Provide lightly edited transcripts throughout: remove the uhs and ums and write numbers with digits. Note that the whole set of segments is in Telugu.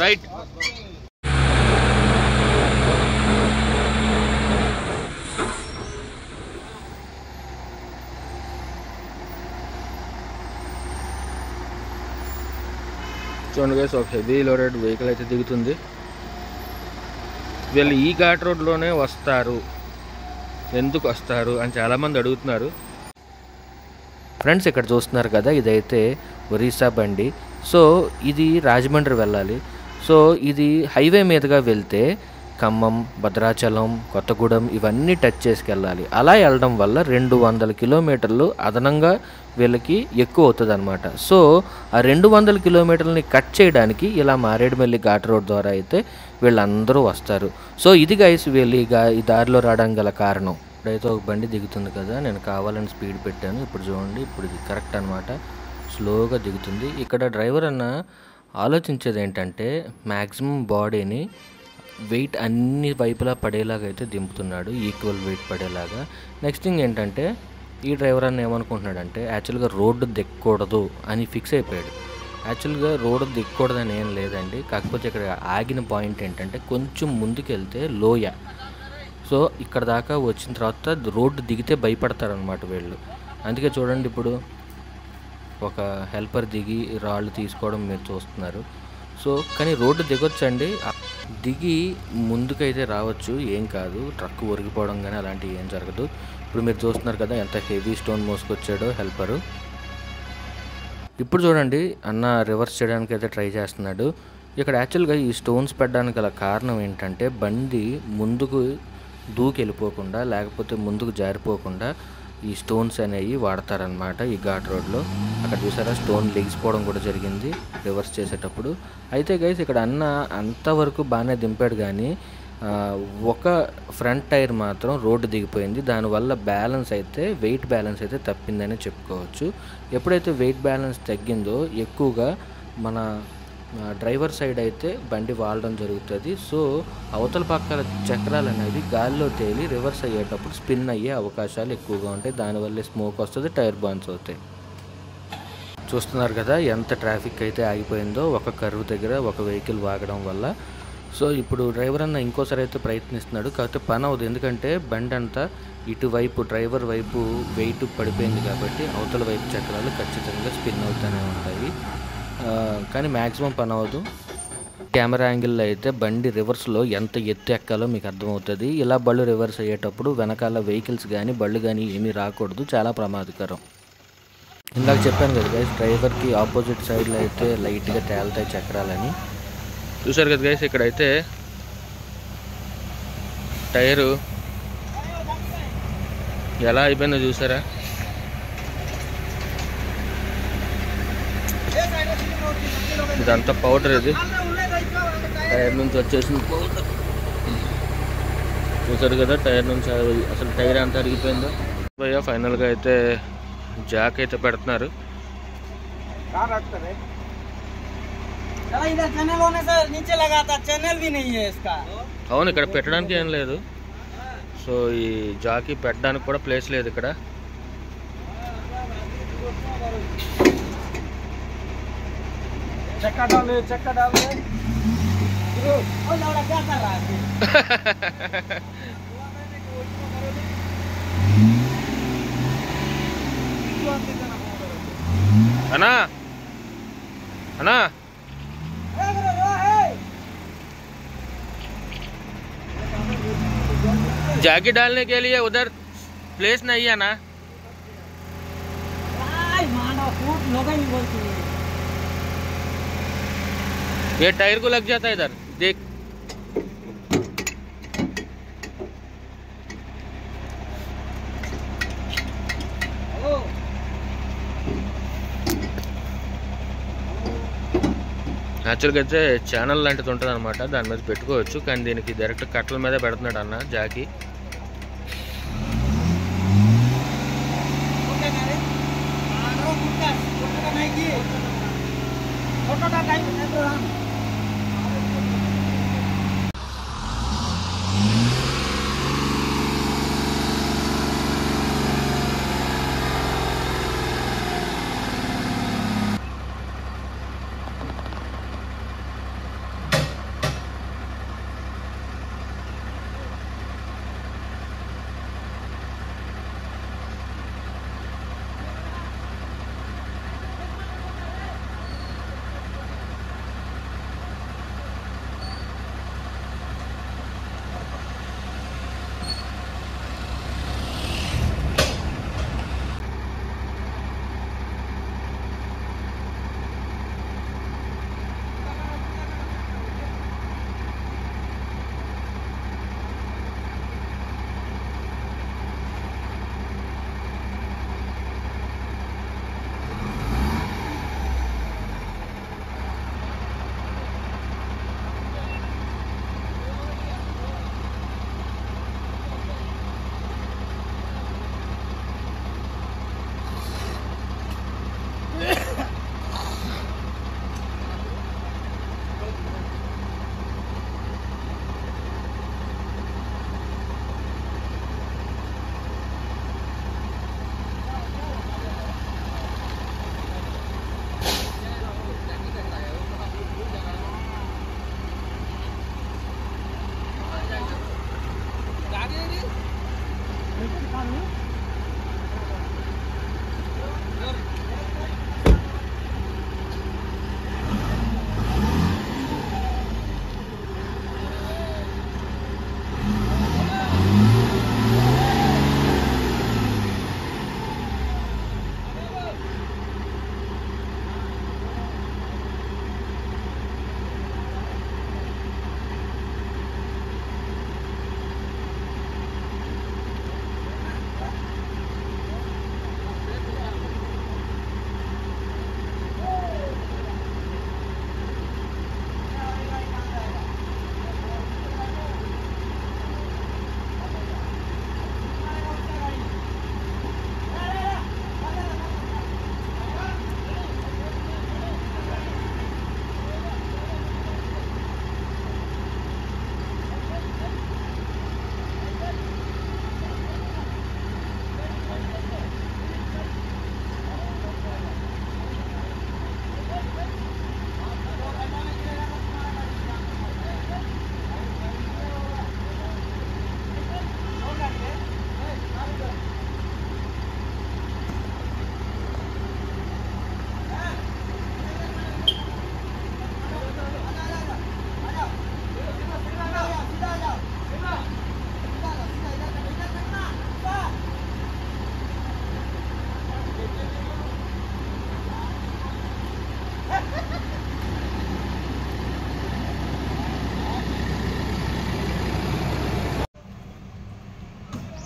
రైట్. చూడండి గైస్, ఒక హెవీ లోడెడ్ వెహికల్ అయితే దిగుతుంది. వీళ్ళు ఈ ఘాట్ రోడ్లోనే వస్తారు, ఎందుకు వస్తారు అని చాలామంది అడుగుతున్నారు. ఫ్రెండ్స్, ఇక్కడ చూస్తున్నారు కదా, ఇదైతే ఒరిస్సా బండి. సో ఇది రాజమండ్రి వెళ్ళాలి. సో ఇది హైవే మీదుగా వెళ్తే ఖమ్మం, భద్రాచలం, కొత్తగూడెం ఇవన్నీ టచ్ చేసుకెళ్ళాలి. అలా వెళ్ళడం వల్ల 200 కిలోమీటర్లు అదనంగా వీళ్ళకి ఎక్కువ అవుతుంది అనమాట. సో ఆ 200 కిలోమీటర్లని కట్ చేయడానికి ఇలా మారేడుమిల్లి ఘాట్ రోడ్ ద్వారా అయితే వీళ్ళందరూ వస్తారు. సో ఇది గైస్ వీళ్ళు ఈ దారిలో రావడానికి గల కారణం. ఇప్పుడైతే ఒక బండి దిగుతుంది కదా, నేను కావాలని స్పీడ్ పెట్టాను. ఇప్పుడు చూడండి, ఇప్పుడు ఇది కరెక్ట్ అనమాట, స్లోగా దిగుతుంది. ఇక్కడ డ్రైవర్ అన్న ఆలోచించేది ఏంటంటే మ్యాక్సిమం బాడీని వెయిట్ అన్ని వైపులా పడేలాగా అయితే దింపుతున్నాడు, ఈక్వల్ వెయిట్ పడేలాగా. నెక్స్ట్ థింగ్ ఏంటంటే ఈ డ్రైవర్ అన్న ఏమనుకుంటున్నాడంటే యాక్చువల్గా రోడ్డు దిక్కకూడదు అని ఫిక్స్ అయిపోయాడు. యాక్చువల్గా రోడ్డు దిక్కకూడదని ఏం లేదండి, కాకపోతే ఇక్కడ ఆగిన పాయింట్ ఏంటంటే కొంచెం ముందుకెళ్తే లోయ. సో ఇక్కడ దాకా వచ్చిన తర్వాత రోడ్డు దిగితే భయపడతారనమాట వీళ్ళు. అందుకే చూడండి, ఇప్పుడు ఒక హెల్పర్ దిగి రాళ్ళు తీసుకోవడం మీరు చూస్తున్నారు. సో కానీ రోడ్డు దిగొచ్చండి, దిగి ముందుకైతే రావచ్చు, ఏం కాదు. ట్రక్ ఒరిగిపోవడం కానీ అలాంటివి ఏం జరగదు. ఇప్పుడు మీరు చూస్తున్నారు కదా ఎంత హెవీ స్టోన్ మోసుకొచ్చాడో హెల్పరు. ఇప్పుడు చూడండి, అన్న రివర్స్ చేయడానికి అయితే ట్రై చేస్తున్నాడు. ఇక్కడ యాక్చువల్గా ఈ స్టోన్స్ పెట్టడానికి గల కారణం ఏంటంటే బండి ముందుకు దూకి వెళ్ళిపోకుండా, లేకపోతే ముందుకు జారిపోకుండా ఈ స్టోన్స్ అనేవి వాడతారనమాట ఈ ఘాట్ రోడ్లో. అక్కడ చూసారా, స్టోన్ లెగిసిపోవడం కూడా జరిగింది రివర్స్ చేసేటప్పుడు. అయితే గైస్ ఇక్కడ అన్న అంతవరకు బాగానే దింపాడు, కానీ ఒక ఫ్రంట్ టైర్ మాత్రం రోడ్డు దిగిపోయింది. దానివల్ల బ్యాలెన్స్ అయితే వెయిట్ బ్యాలెన్స్ అయితే తప్పిందని చెప్పుకోవచ్చు. ఎప్పుడైతే వెయిట్ బ్యాలెన్స్ తగ్గిందో ఎక్కువగా మన డ్రైవర్ సైడ్ అయితే బండి వాడడం జరుగుతుంది. సో అవతల పక్కల చక్రాలు అనేవి గాలిలో తేలి రివర్స్ అయ్యేటప్పుడు స్పిన్ అయ్యే అవకాశాలు ఎక్కువగా ఉంటాయి. దానివల్లే స్మోక్ వస్తుంది, టైర్ బర్న్స్ అవుతాయి. చూస్తున్నారు కదా ఎంత ట్రాఫిక్ అయితే ఆగిపోయిందో ఒక కర్వ్ దగ్గర ఒక వెహికల్ వాగడం వల్ల. సో ఇప్పుడు డ్రైవర్ అన్న ఇంకోసారి అయితే ప్రయత్నిస్తున్నాడు, కాకపోతే పని అవుతుంది. ఎందుకంటే బండి అంతా ఇటువైపు డ్రైవర్ వైపు వెయిట్ పడిపోయింది కాబట్టి అవతల వైపు చక్రాలు ఖచ్చితంగా స్పిన్ అవుతూనే ఉంటాయి. కానీ మ్యాక్సిమం పని అవ్వదు. కెమెరా యాంగిల్లో అయితే బండి రివర్స్లో ఎంత ఎత్తు ఎక్కాలో మీకు అర్థమవుతుంది. ఇలా బళ్ళు రివర్స్ అయ్యేటప్పుడు వెనకాల వెహికల్స్ కానీ బళ్ళు కానీ ఏమీ రాకూడదు, చాలా ప్రమాదకరం. ఇందాక చెప్పాను కదా గైస్, డ్రైవర్కి ఆపోజిట్ సైడ్లో అయితే లైట్గా తేలుతాయి చక్రాలని. చూసారు కదా గైస్, ఇక్కడైతే టైరు ఎలా అయిపోయిందో చూసారా. ఇదంతా పౌడర్, ఇది టైర్ నుంచి వచ్చేసిన పౌడర్. చూసారు కదా టైర్ నుంచి అసలు టైర్ అంతా అరిగిపోయిందో. ఫైనల్గా అయితే జాక్ అయితే పెడుతున్నారు. అవును, ఇక్కడ పెట్టడానికి ఏం లేదు. సో ఈ జాకీ పెట్టడానికి కూడా ప్లేస్ లేదు ఇక్కడ. चक्का डाल दे ओ लौड़ा क्या कर रहा है अना अना जाकी डालने के लिए उधर प्लेस नहीं है ना। ये टायर को लग जाता है इधर देख। యాక్చువల్గా అయితే ఛానల్ లాంటిది ఉంటుంది అనమాట, దాని మీద పెట్టుకోవచ్చు. కానీ దీనికి డైరెక్ట్ కట్టల మీద పెడుతున్నాడు అన్న జాకీ.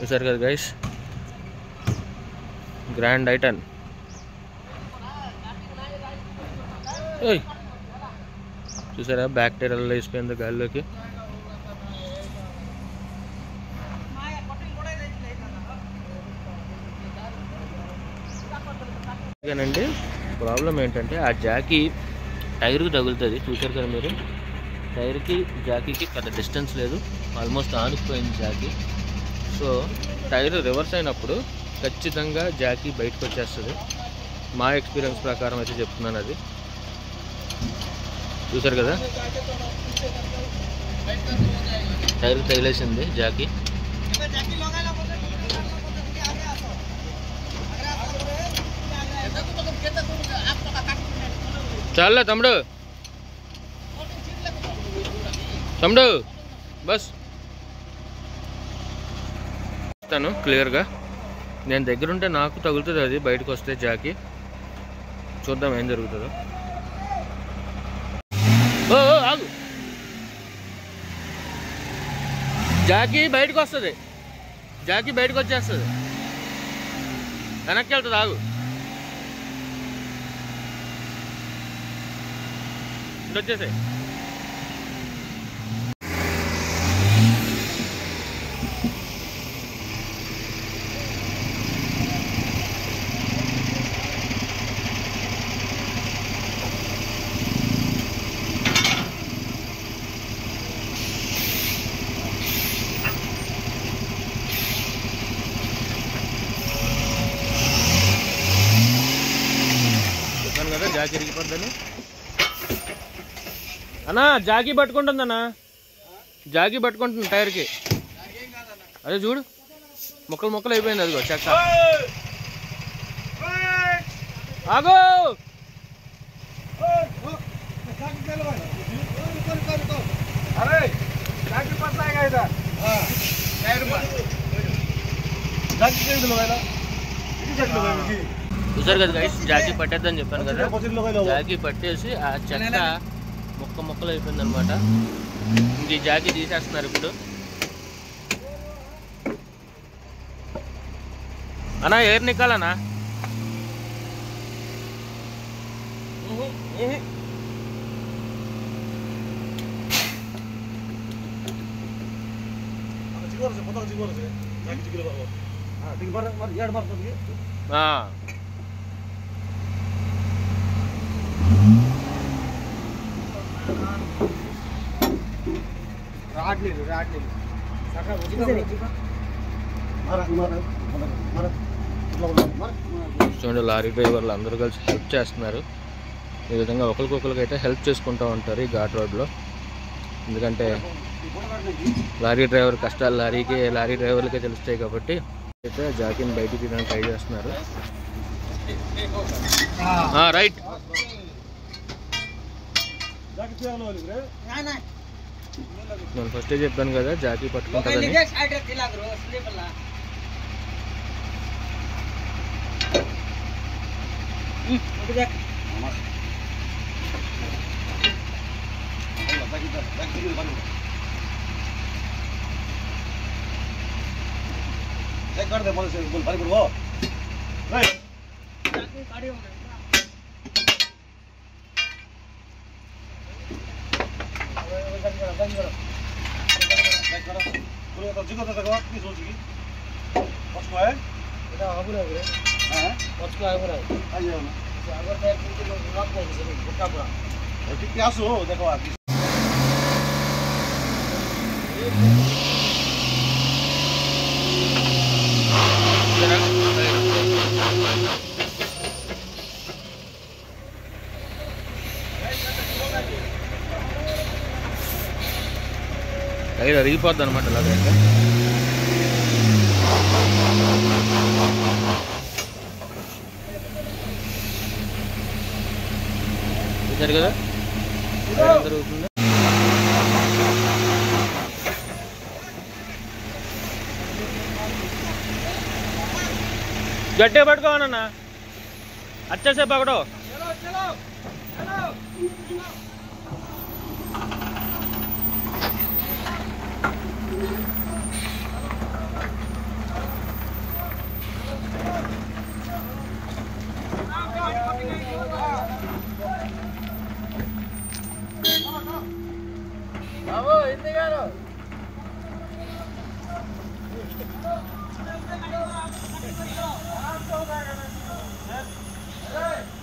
చూసారు కదా గైస్, గ్రాండ్ ఐటన్. చూసారా బ్యాక్టీరియల్ వేసిపోయింది గాలిలోకి. అండి ప్రాబ్లం ఏంటంటే ఆ జాకీ టైర్కి తగులుతుంది. చూసారు కదా మీరు, టైర్కి జాకీకి పెద్ద డిస్టెన్స్ లేదు, ఆల్మోస్ట్ ఆనుకుపోయింది జాకీ. సో టైర్ రివర్స్ అయినప్పుడు ఖచ్చితంగా జాకీ బయటకు వచ్చేస్తుంది. మా ఎక్స్పీరియన్స్ ప్రకారం అయితే చెప్తున్నాను అది. చూసారు కదా టైర్కి తగిలేసింది జాకీ. చాలే తమ్ముడు, తమ్ముడు బస్ ఇస్తాను క్లియర్గా. నేను దగ్గరుంటే నాకు తగులుతుంది అది బయటకు వస్తే జాకీ. చూద్దాం ఏం జరుగుతుందో. ఓ ఆగు, జాకీ బయటకు వస్తుంది, జాకీ బయటకు వచ్చేస్తుంది, వెనక్కి వెళ్తుంది. ఆగు, ఇటు వచ్చేసాయి. కదా జాకీ ఇరిగిపోద్దని. అన్నా జాకీ పట్టుకుంటుంది అన్నా, జాకీ పట్టుకుంటుంది టైర్కి. అదే చూడు ముక్కలు ముక్కలు అయిపోయింది. అదిగో చెక్క. ఆగో చూసారు కదా గైస్, జాకీ పట్టేద్దని చెప్పాను కదా. జాకీ పట్టేసి ఆ చెక్క ముక్క ముక్కలు అయిపోయింది అనమాట. ఇంక ఈ జాకీ తీసేస్తున్నారు ఇప్పుడు. అన్నా ఎయిర్ నిక్కాలన్నా. చూడండి లారీ డ్రైవర్లు అందరూ కలిసి హెల్ప్ చేస్తున్నారు. ఈ విధంగా ఒకరికొకరికి అయితే హెల్ప్ చేసుకుంటూ ఉంటారు ఈ ఘాట్ రోడ్లో. ఎందుకంటే లారీ డ్రైవర్ కష్టాలు లారీ డ్రైవర్లకే తెలుస్తాయి కాబట్టి అయితే జాకీని బయటికి తీయడానికి ట్రై చేస్తున్నారు. రైట్. నేను ఫస్టే చెప్పాను కదా జాకీ పట్టుకుంటుందని. कर दे बोल से बोल भारी बोल राइट गाड़ी हो पूरा तो जिगो तो की सोच की कौन को है এটা হবে না রে হ্যাঁ কত কো হবে না আইও না আগে তো একদিন লোক লক করে দিছে বোকা পুরা ঠিক আসো দেখো আর టైర్ అరిగిపోద్ది అనమాట ఇలాగైతే. చూసారు కదా జరుగుతుంది. గట్టిగా పట్టుకోవనన్నా అచ్చేసే పకడో. బాబు ఇంది గారు Hey!